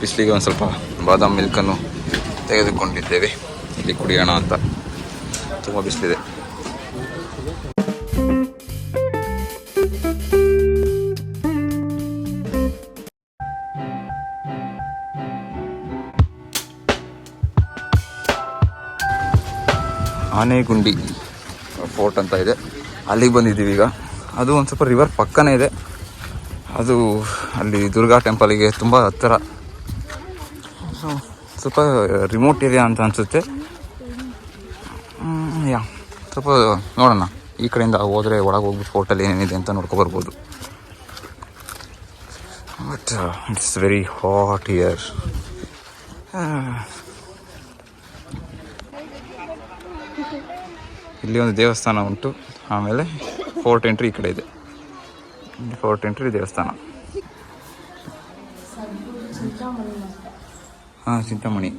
ಬಿಸಿಲಿಗೆ ಒಂದು ಸ್ವಲ್ಪ ಬಾದಾಮ್ ಮಿಲ್ಕನ್ನು ತೆಗೆದುಕೊಂಡಿದ್ದೇವೆ. ಇಲ್ಲಿ ಕುಡಿಯೋಣ ಅಂತ. ತುಂಬ ಬಿಸಿಲಿದೆ. ಆನೆಗುಂಡಿ ಫೋರ್ಟ್ ಅಂತ ಇದೆ, ಅಲ್ಲಿಗೆ ಬಂದಿದ್ದೀವಿ ಈಗ. ಅದು ಒಂದು ಸ್ವಲ್ಪ ರಿವರ್ ಪಕ್ಕನೇ ಇದೆ. ಅದು ಅಲ್ಲಿ ದುರ್ಗಾ ಟೆಂಪಲಿಗೆ ತುಂಬ ಹತ್ತಿರ. ಸೊ ಸ್ವಲ್ಪ ರಿಮೋಟ್ ಏರಿಯಾ ಅಂತ ಅನಿಸುತ್ತೆ. ಸ್ವಲ್ಪ ನೋಡೋಣ, ಈ ಕಡೆಯಿಂದ ಹೋದರೆ ಒಳಗೆ ಹೋಗ್ಬಿಟ್ಟು ಫೋರ್ಟಲ್ಲಿ ಏನೇನಿದೆ ಅಂತ ನೋಡ್ಕೊಬರ್ಬೋದು. But it's very hot here. ಇಲ್ಲಿ ಒಂದು ದೇವಸ್ಥಾನ ಉಂಟು, ಆಮೇಲೆ ಫೋರ್ಟ್ ಎಂಟ್ರಿ ಈ ಕಡೆ ಇದೆ. ಫೋರ್ಟ್ ಎಂಟ್ರಿ ದೇವಸ್ಥಾನ. ಹಾಂ, Chintamani.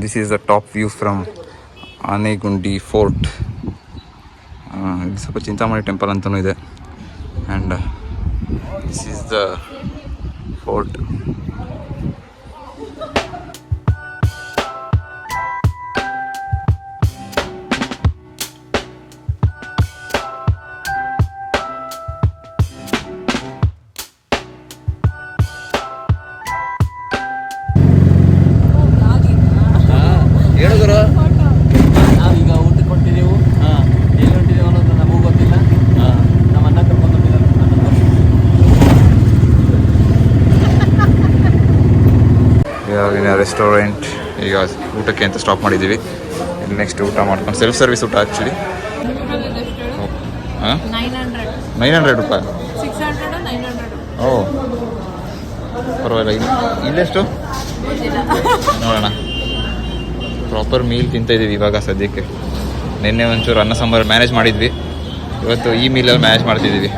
This is the top view from Anegundi fort. ಇದು ಸ್ವಲ್ಪ ಚಿಂತಾಮಣಿ ಟೆಂಪಲ್ ಅಂತಲೂ ಇದೆ. And this is the fort. ನಾವೀಗ ಊಟಕ್ಕೆ ಹೊಂಟಿದ್ದೆವು. ಎಲ್ಲಿ ಹೊಂಟಿದ್ದೇವೆ ಅನ್ನೋದು ನಮಗೂ ಗೊತ್ತಿಲ್ಲ. ನಮ್ಮ ಅಣ್ಣ ಕರ್ಕೊಂಡು ಇವಾಗಿನ ರೆಸ್ಟೋರೆಂಟ್ ಈಗ ಊಟಕ್ಕೆ ಅಂತ ಸ್ಟಾಪ್ ಮಾಡಿದ್ದೀವಿ. ಇಲ್ಲಿ ನೆಕ್ಸ್ಟ್ ಊಟ ಮಾಡ್ಕೊಂಡು ಸೆಲ್ಫ್ ಸರ್ವಿಸ್ ಊಟ ಆ್ಯಕ್ಚುಲಿ. ಹಾಂ, 900 ರೂಪಾಯಿ. ಓ ಪರವಾಗಿಲ್ಲ. ಇಲ್ಲೆಷ್ಟು ನೋಡೋಣ. ಪ್ರಾಪರ್ ಮೀಲ್ ತಿಂತಾಯಿದ್ದೀವಿ ಇವಾಗ ಸದ್ಯಕ್ಕೆ. ನಿನ್ನೆ ಒಂಚೂರು ಅನ್ನ ಸಾಂಬಾರು ಮ್ಯಾನೇಜ್ ಮಾಡಿದ್ವಿ, ಇವತ್ತು ಈ ಮೀಲಲ್ಲಿ ಮ್ಯಾನೇಜ್ ಮಾಡ್ತಿದ್ದೀವಿ.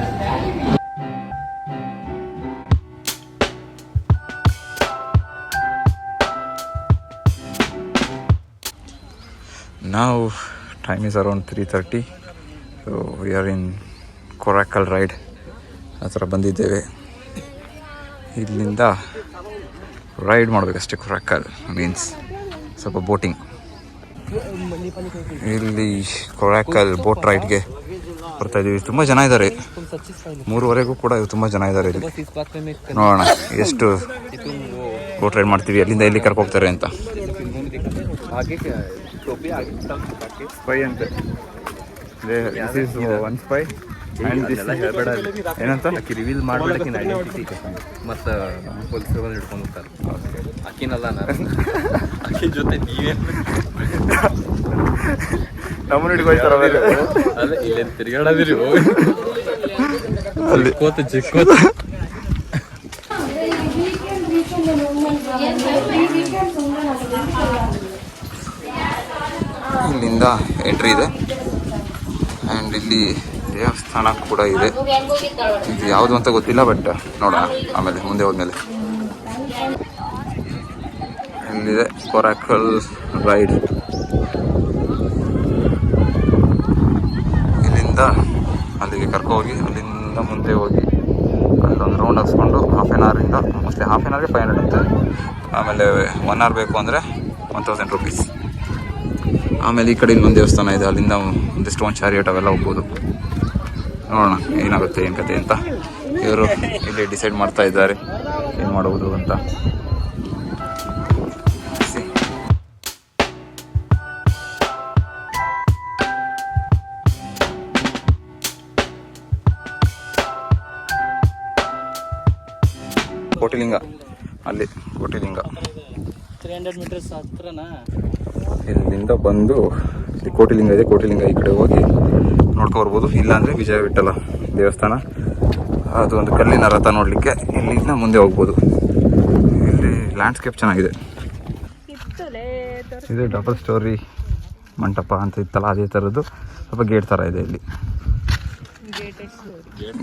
ನಾವು time is around 3:30. So we are in coracle ride. ಆ ಥರ ಬಂದಿದ್ದೇವೆ. ಇಲ್ಲಿಂದ ರೈಡ್ ಮಾಡಬೇಕಷ್ಟೇ. ಕೊರಾಕಲ್ ಮೀನ್ಸ್ ಸ್ವಲ್ಪ ಬೋಟಿಂಗ್. ಇಲ್ಲಿ ಕೊರಾಕಲ್ ಬೋಟ್ ರೈಡ್ಗೆ ಬರ್ತಾ ಇದ್ದೀವಿ. ತುಂಬ ಜನ ಇದ್ದಾರೆ, 3:30 ಕೂಡ ತುಂಬ ಜನ ಇದ್ದಾರೆ ಇಲ್ಲಿ. ನೋಡೋಣ ಎಷ್ಟು ಬೋಟ್ ರೈಡ್ ಮಾಡ್ತೀವಿ, ಅಲ್ಲಿಂದ ಎಲ್ಲಿ ಕರ್ಕೋಗ್ತಾರೆ ಅಂತ. ಸ್ಪೈ ಅಂತೆ. ಒನ್ ಸ್ಪೈ ಏನಂತ ರಿವೀಲ್ ಮಾಡ್ಬೇಕಿನ ಐಡೆಂಟಿಟಿ ಮತ್ತು ಪೊಲೀಸರು ಬಂದು ಹಿಡ್ಕೊಂಡು ಹೋಗ್ತಾರೆ. ಅಕ್ಕಿನಲ್ಲ ನಾನು, ಅಕ್ಕಿ ಜೊತೆ ನೀವೇನು ನಮ್ಮನ್ನು ಹಿಡ್ಕೊಳ್ತಾರ. ಅಲ್ಲ ಇಲ್ಲೇನು ತಿರ್ಗಾಡದಿರಿ ಅಲ್ಲಿ ಕೋತ ಜಿಕ್ಕೋತ. ಇಲ್ಲಿಂದ ಎಂಟ್ರಿ ಇದೆ. ಆ್ಯಂಡ್ ಇಲ್ಲಿ ದೇವಸ್ಥಾನ ಕೂಡ ಇದೆ. ಇದು ಯಾವುದು ಅಂತ ಗೊತ್ತಿಲ್ಲ, ಬಟ್ ನೋಡೋಣ ಆಮೇಲೆ ಮುಂದೆ ಹೋದ್ಮೇಲೆ. ಇಲ್ಲಿದೆ ಕೊರಾಕಲ್ ರೈಡ್. ಇಲ್ಲಿಂದ ಅಲ್ಲಿಗೆ ಕರ್ಕೋಗಿ ಅಲ್ಲಿಂದ ಮುಂದೆ ಹೋಗಿ ಅಲ್ಲೊಂದು ರೌಂಡ್ ಹಾಕ್ಸ್ಕೊಂಡು ಹಾಫ್ ಆನ್ ಅವರಿಂದ, ಮೋಸ್ಟ್ಲಿ ಹಾಫ್ ಆನ್ ಅವರ್ಗೆ 500 ಅಂತೆ. ಆಮೇಲೆ 1 ಅವರ್ ಬೇಕು ಅಂದರೆ 1000 ರೂಪೀಸ್. ಆಮೇಲೆ ಈ ಕಡೆ ಇನ್ನೊಂದು ದೇವಸ್ಥಾನ ಇದೆ, ಅಲ್ಲಿಂದ ಒಂದು ಸ್ಟೋನ್ ಚಾರಿಯಟ್ ಅವೆಲ್ಲ ಹೋಗ್ಬೋದು. ನೋಡೋಣ ಏನಾಗುತ್ತೆ ಏನು ಕತೆ ಅಂತ. ಇವರು ಇಲ್ಲಿ ಡಿಸೈಡ್ ಮಾಡ್ತಾ ಇದ್ದಾರೆ ಏನು ಮಾಡುವುದು ಅಂತ. ಕೋಟಿಲಿಂಗ, ಅಲ್ಲಿ ಕೋಟಿಲಿಂಗ 300 ಮೀಟರ್ಸ್ ಹತ್ರನಾ. ಇಲ್ಲಿಂದ ಬಂದು ಇಲ್ಲಿ ಕೋಟಿಲಿಂಗ ಇದೆ, ಕೋಟಿಲಿಂಗ ಈ ಕಡೆ ಹೋಗಿ ನೋಡ್ಕೊಬರ್ಬೋದು. ಇಲ್ಲಾಂದರೆ ವಿಜಯ ವಿಠಲ ದೇವಸ್ಥಾನ, ಅದು ಒಂದು ಕಲ್ಲಿನ ರಥ ನೋಡಲಿಕ್ಕೆ ಇಲ್ಲಿಂದ ಮುಂದೆ ಹೋಗ್ಬೋದು. ಇಲ್ಲಿ ಲ್ಯಾಂಡ್ಸ್ಕೇಪ್ ಚೆನ್ನಾಗಿದೆ. ಇದು ಡಬಲ್ ಸ್ಟೋರಿ ಮಂಟಪ ಅಂತ ಇತ್ತಲ್ಲ, ಅದೇ ಥರದ್ದು ಸ್ವಲ್ಪ ಗೇಟ್ ಥರ ಇದೆ ಇಲ್ಲಿ.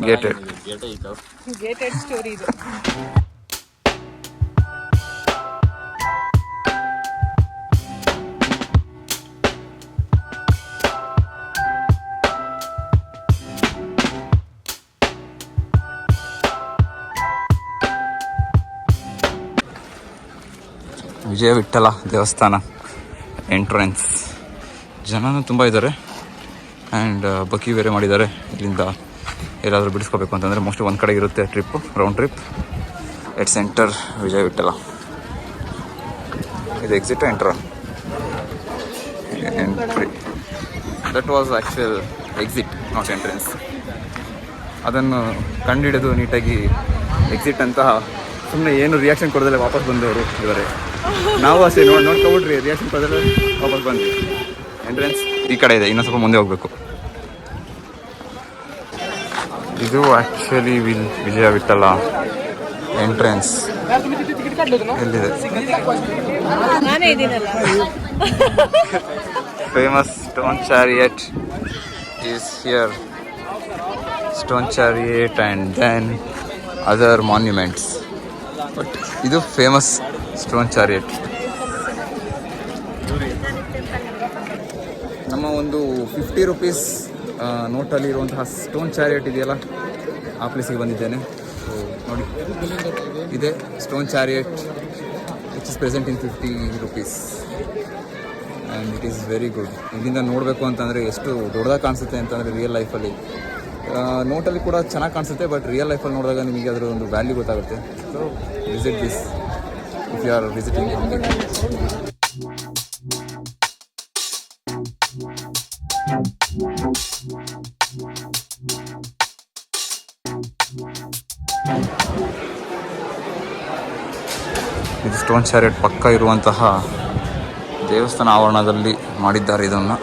ಗೇಟೆಡ್ ಗೇಟೆಡ್ ಸ್ಟೋರಿ ಇದು. ವಿಜಯ ವಿಠಲ ದೇವಸ್ಥಾನ ಎಂಟ್ರೆನ್ಸ್. ಜನನೂ ತುಂಬ ಇದ್ದಾರೆ ಆ್ಯಂಡ್ ಬಕ್ಕಿ ಬೇರೆ ಮಾಡಿದ್ದಾರೆ. ಇಲ್ಲಿಂದ ಎಲ್ಲಾದರೂ ಬಿಡಿಸ್ಕೋಬೇಕು ಅಂತಂದರೆ ಮೋಸ್ಟ್ಲಿ ಒಂದು ಕಡೆ ಇರುತ್ತೆ ಟ್ರಿಪ್ಪು, ರೌಂಡ್ ಟ್ರಿಪ್. ಎಟ್ ಸೆಂಟರ್ ವಿಜಯ ವಿಠಲ. ಇದು exit entry. That was actual exit, not entrance. ಅದನ್ನು ಕಂಡುಹಿಡಿದು ನೀಟಾಗಿ ಎಕ್ಸಿಟ್ ಅಂತ ಸುಮ್ಮನೆ ಏನು ರಿಯಾಕ್ಷನ್ ಕೊಡೋದಲ್ಲೇ ವಾಪಸ್ ಬಂದವರು ಇವರೇ. ನಾವು ಅಷ್ಟೇ ನೋಡ್ಕೊಬಿಟ್ರಿ, ರಿಯಾಕ್ಷನ್ ಕೊಡೋದಲ್ಲೇ ವಾಪಸ್ ಬಂದ್ವಿ. ಎಂಟ್ರೆನ್ಸ್ ಈ ಕಡೆ ಇದೆ, ಇನ್ನೊಂದು ಸ್ವಲ್ಪ ಮುಂದೆ ಹೋಗಬೇಕು. ಇದು ಆ್ಯಕ್ಚುಲಿ ವಿಜಯ ವಿಠಲ ಎಂಟ್ರೆನ್ಸ್. ಎಲ್ಲಿದೆ? ನಾನೇ ಇದ್ದೀನಲ್ಲ. Famous stone chariot is here. Stone chariot and then other monuments. But ಇದು ಫೇಮಸ್ ಸ್ಟೋನ್ ಚಾರಿಯಟ್. ನಮ್ಮ ಒಂದು 50 ರೂಪೀಸ್ ನೋಟಲ್ಲಿ ಇರುವಂತಹ ಸ್ಟೋನ್ ಚಾರಿಯಟ್ ಇದೆಯಲ್ಲ, ಆ ಪ್ಲೇಸಿಗೆ ಬಂದಿದ್ದೇನೆ. ಸೊ ನೋಡಿ, ಇದೆ stone chariot which is present in 50 rupees and it is very good. ಇಲ್ಲಿಂದ ನೋಡಬೇಕು ಅಂತಂದರೆ ಎಷ್ಟು ದೊಡ್ಡದಾಗಿ ಕಾಣಿಸುತ್ತೆ ಅಂತಂದರೆ ರಿಯಲ್ ಲೈಫಲ್ಲಿ. ನೋಟಲ್ಲಿ ಕೂಡ ಚೆನ್ನಾಗಿ ಕಾಣಿಸುತ್ತೆ, ಬಟ್ ರಿಯಲ್ ಲೈಫಲ್ಲಿ ನೋಡಿದಾಗ ನಿಮಗೆ ಅದರ ಒಂದು ವ್ಯಾಲ್ಯೂ ಗೊತ್ತಾಗುತ್ತೆ. So visit this if you are visiting Hampi. ಇದು ಸ್ಟೋನ್ ಚಾರಿಯಟ್ ಪಕ್ಕ ಇರುವಂತಹ ದೇವಸ್ಥಾನ ಆವರಣದಲ್ಲಿ ಮಾಡಿದ್ದಾರೆ ಇದನ್ನು.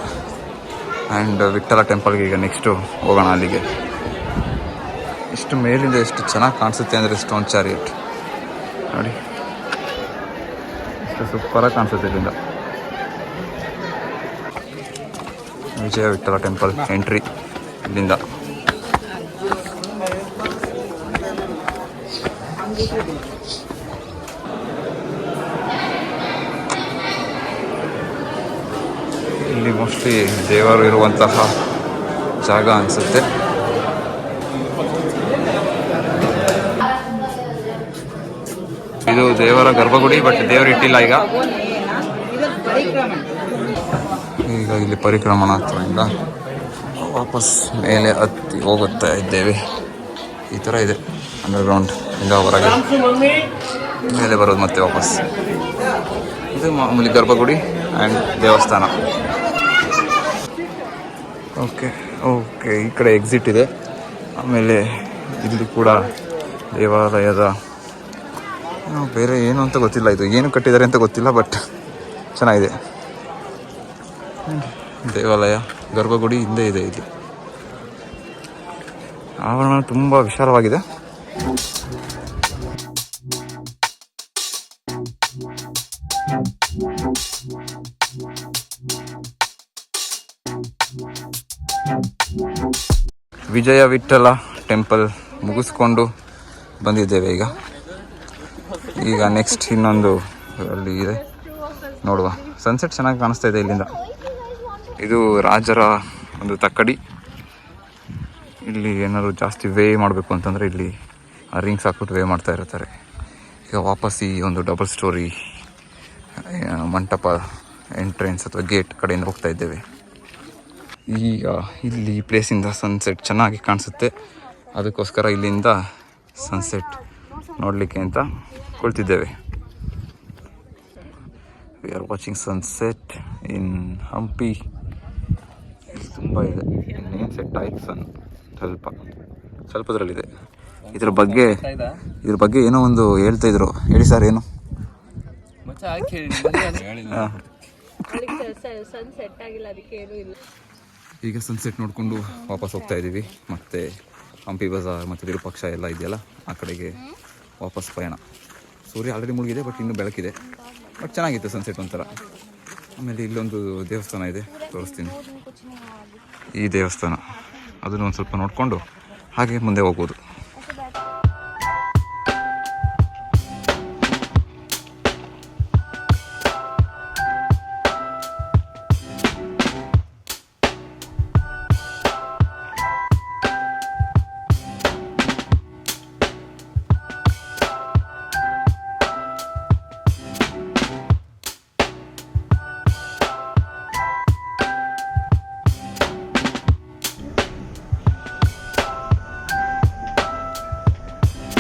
ಆ್ಯಂಡ್ ವಿಠಲ ಟೆಂಪಲ್ಗೆ ಈಗ ನೆಕ್ಸ್ಟು ಹೋಗೋಣ ಅಲ್ಲಿಗೆ. ಇಷ್ಟು ಮೇಲಿಂದ ಎಷ್ಟು ಚೆನ್ನಾಗಿ ಕಾಣಿಸುತ್ತೆ ಅಂದರೆ ಸ್ಟೋನ್ ಚಾರಿಯಟ್ ನೋಡಿ, ಎಷ್ಟು ಸೂಪರಾಗಿ ಕಾಣಿಸುತ್ತೆ ಇಲ್ಲಿಂದ. ವಿಜಯ ವಿಠಲ ಟೆಂಪಲ್ ಎಂಟ್ರಿ ಇಲ್ಲಿಂದ. ಇಲ್ಲಿ ಮೋಸ್ಟ್ಲಿ ದೇವರು ಇರುವಂತಹ ಜಾಗ ಅನಿಸುತ್ತೆ. ಇದು ದೇವರ ಗರ್ಭಗುಡಿ, ಬಟ್ ದೇವರು ಇಟ್ಟಿಲ್ಲ ಈಗ. ಇಲ್ಲಿ ಪರಿಕ್ರಮಣ ಆಗ್ತದಿಂದ ವಾಪಸ್ ಮೇಲೆ ಹತ್ತಿ ಹೋಗುತ್ತಾ ಇದ್ದೇವೆ. ಈ ಥರ ಇದೆ ಅಂಡರ್ಗ್ರೌಂಡ್ ಇಂದ ಹೊರಗೆ ಮೇಲೆ ಬರೋದು ಮತ್ತೆ ವಾಪಸ್. ಇದು ಮಾಮೂಲಿ ಗರ್ಭಗುಡಿ ಆ್ಯಂಡ್ ದೇವಸ್ಥಾನ. ಓಕೆ ಈ ಕಡೆ ಎಕ್ಸಿಟ್ ಇದೆ. ಆಮೇಲೆ ಇಲ್ಲಿ ಕೂಡ ದೇವಾಲಯದ ಬೇರೆ ಏನು ಅಂತ ಗೊತ್ತಿಲ್ಲ, ಇದು ಏನು ಕಟ್ಟಿದ್ದಾರೆ ಅಂತ ಗೊತ್ತಿಲ್ಲ, ಬಟ್ ಚೆನ್ನಾಗಿದೆ. ದೇವಾಲಯ ಗರ್ಭಗುಡಿ ಹಿಂದೆ ಇದೆ. ಇಲ್ಲಿ ಆವರಣ ತುಂಬ ವಿಶಾಲವಾಗಿದೆ. ವಿಜಯ ವಿಠಲ ಟೆಂಪಲ್ ಮುಗಿಸ್ಕೊಂಡು ಬಂದಿದ್ದೇವೆ ಈಗ ನೆಕ್ಸ್ಟ್ ಇನ್ನೊಂದು ಅಲ್ಲಿ ಇದೆ ನೋಡುವ. ಸನ್ಸೆಟ್ ಚೆನ್ನಾಗಿ ಕಾಣಿಸ್ತಾ ಇದೆ ಇಲ್ಲಿಂದ. ಇದು ರಾಜರ ಒಂದು ತಕ್ಕಡಿ. ಇಲ್ಲಿ ಏನಾದ್ರು ಜಾಸ್ತಿ ವೇ ಮಾಡಬೇಕು ಅಂತಂದರೆ ಇಲ್ಲಿ ರಿಂಗ್ಸ್ ಹಾಕ್ಬಿಟ್ಟು ವೇ ಮಾಡ್ತಾ ಇರ್ತಾರೆ. ಈಗ ವಾಪಸ್ ಈ ಒಂದು ಡಬಲ್ ಸ್ಟೋರಿ ಮಂಟಪ ಎಂಟ್ರೆನ್ಸ್ ಅಥವಾ ಗೇಟ್ ಕಡೆಯಿಂದ ಹೋಗ್ತಾ ಇದ್ದೇವೆ. ಈಗ ಇಲ್ಲಿ ಈ ಪ್ಲೇಸಿಂದ ಸನ್ಸೆಟ್ ಚೆನ್ನಾಗಿ ಕಾಣಿಸುತ್ತೆ, ಅದಕ್ಕೋಸ್ಕರ ಇಲ್ಲಿಂದ ಸನ್ಸೆಟ್ ನೋಡಲಿಕ್ಕೆ ಅಂತ ಕುಳಿತಿದ್ದೇವೆ. ವಿ ಆರ್ ವಾಚಿಂಗ್ ಸನ್ಸೆಟ್ ಇನ್ ಹಂಪಿ. ತುಂಬ ಇದೆ, ಇನ್ನೇನು ಸೆಟ್ ಆಯಿತು ಸ್ವಲ್ಪದ್ರಲ್ಲಿದೆ. ಇದ್ರ ಬಗ್ಗೆ ಏನೋ ಒಂದು ಹೇಳ್ತಾ ಇದ್ರು, ಹೇಳಿ ಸರ್ ಏನು? ಈಗ ಸನ್ಸೆಟ್ ನೋಡಿಕೊಂಡು ವಾಪಸ್ ಹೋಗ್ತಾ ಇದ್ದೀವಿ. ಮತ್ತು ಹಂಪಿ ಬಜಾರ್ ಮತ್ತು ವಿರೂಪಾಕ್ಷ ಎಲ್ಲ ಇದೆಯಲ್ಲ, ಆ ಕಡೆಗೆ ವಾಪಸ್ ಪಯಣ. ಸೂರ್ಯ ಆಲ್ರೆಡಿ ಮುಳುಗಿದೆ, ಬಟ್ ಇನ್ನೂ ಬೆಳಕಿದೆ. ಬಟ್ ಚೆನ್ನಾಗಿತ್ತು ಸನ್ಸೆಟ್ ಒಂಥರ. ಆಮೇಲೆ ಇಲ್ಲೊಂದು ದೇವಸ್ಥಾನ ಇದೆ, ತೋರಿಸ್ತೀನಿ. ಈ ದೇವಸ್ಥಾನ ಅದನ್ನು ಒಂದು ಸ್ವಲ್ಪ ನೋಡಿಕೊಂಡು ಹಾಗೆ ಮುಂದೆ ಹೋಗ್ಬೋದು.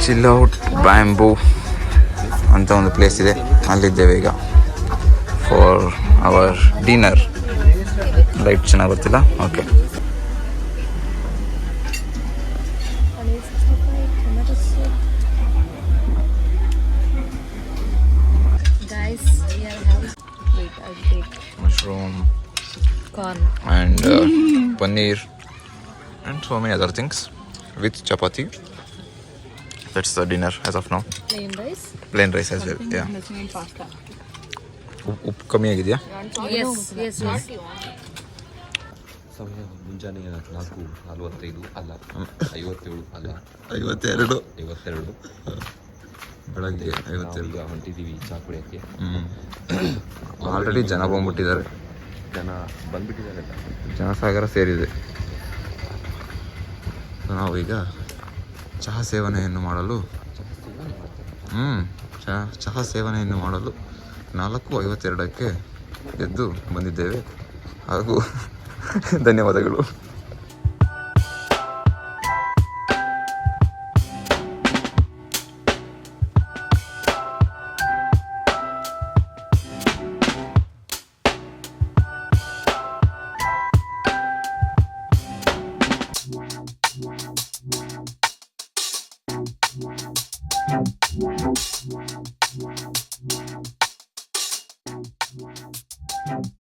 ಚಿಲ್ ಔಟ್ ಬ್ಯಾಂಬೂ ಅಂತ ಒಂದು ಪ್ಲೇಸ್ ಇದೆ, ಅಲ್ಲಿದ್ದೇವೆ ಈಗ ಫಾರ್ ಅವರ್ ಡಿನ್ನರ್. ಲೈಟ್ ಚೆನ್ನಾಗಿ ಗೊತ್ತಿಲ್ಲ. Okay, Guys, we are having. Wait, I'll take mushroom corn. and paneer and so many other things with chapati. That's the dinner as of now. Plain rice. Plain rice as well. Yeah. Pasta. ಉಪ್ಪು ಕಮ್ಮಿ ಆಗಿದೆಯಾ? Yes. ಸಮಯ ಮುಂಜಾನೆ 4:45 ಅಲ್ಲ 57 ಅಲ್ಲ 52 ಬೆಳಗ್ಗೆ 52. ಈಗ ಹೊಂಟಿದ್ದೀವಿ ಚಾ ಕುಡಿಯೋಕ್ಕೆ. ಆಲ್ರೆಡಿ ಜನ ಬಂದ್ಬಿಟ್ಟಿದ್ದಾರೆ, ಜನ ಬಂದ್ಬಿಟ್ಟಿದ್ದಾರೆ. ಜನಸಾಗರ ಸೇರಿದೆ. ನಾವು ಈಗ ಚಹಾ ಸೇವನೆಯನ್ನು ಮಾಡಲು ಚಹಾ ಸೇವನೆಯನ್ನು ಮಾಡಲು 4:52ಕ್ಕೆ ಎದ್ದು ಬಂದಿದ್ದೇವೆ. ಹಾಗೂ ಧನ್ಯವಾದಗಳು.